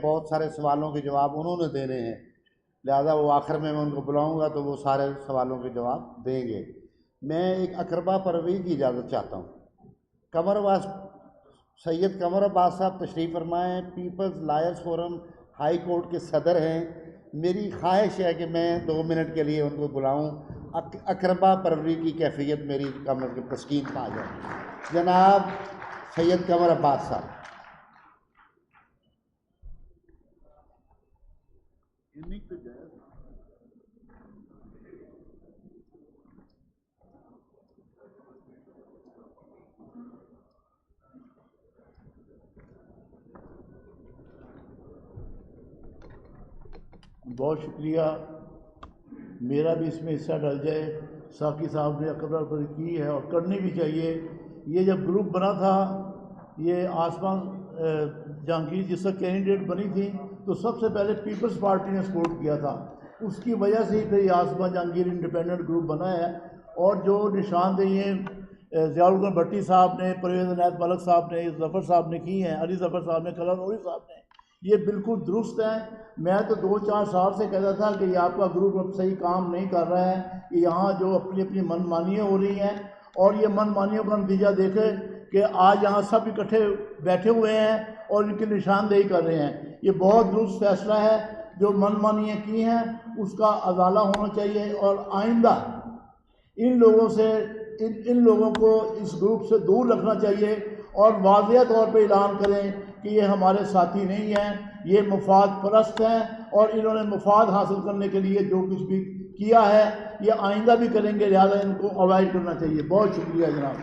बहुत सारे सवालों के जवाब उन्होंने देने हैं, लिहाजा वो आखिर में मैं उनको बुलाऊंगा तो वो सारे सवालों के जवाब देंगे। मैं एक अकरबा परवीन की इजाज़त चाहता हूँ। कमर अब्बास, सैयद कमर अब्बास साहब तशरीफ़ फरमाएँ, peoples lawyers forum high court के सदर हैं। मेरी ख्वाहिश है कि मैं 2 मिनट के लिए उनको बुलाऊँ। अकरबा परवी की कैफियत मेरी कमर की तस्कीन पा जाए। जनाब सैयद कमर अब्बास साहब। बहुत शुक्रिया, मेरा भी इसमें हिस्सा डल जाए। साकी साहब ने अकबर पर की है और करनी भी चाहिए। ये जब ग्रुप बना था, ये आसमान जहांगीर जिसका कैंडिडेट बनी थी, तो सबसे पहले पीपल्स पार्टी ने सपोर्ट किया था। उसकी वजह से ही फिर ये आसमान जहांगीर इंडिपेंडेंट ग्रुप बना है। और जो निशानदेही ज़ियाउल भट्टी साहब ने, परवेज़ इनायत मलिक साहब ने, ज़फ़र साहब ने की हैं, अली ज़फ़र साहब ने, कलर नूरी साहब ने, ये बिल्कुल दुरुस्त है। मैं तो 2-4 साल से कहता था कि ये आपका ग्रुप अब सही काम नहीं कर रहा है, कि यहाँ जो अपनी अपनी मनमानियाँ हो रही हैं, और ये मनमानियों का नतीजा देखे कि आज यहाँ सब इकट्ठे बैठे हुए हैं और इनकी निशानदेही कर रहे हैं। ये बहुत दुरुस्त फैसला है। जो मनमानियाँ की हैं उसका अजाला होना चाहिए, और आइंदा इन लोगों से इन लोगों को इस ग्रुप से दूर रखना चाहिए, और वाज़ेह तौर पे ऐलान करें कि ये हमारे साथी नहीं हैं, ये मुफाद परस्त हैं, और इन्होंने मुफाद हासिल करने के लिए जो कुछ भी किया है ये आइंदा भी करेंगे, लिहाजा इनको अवॉइड करना चाहिए। बहुत शुक्रिया जनाब।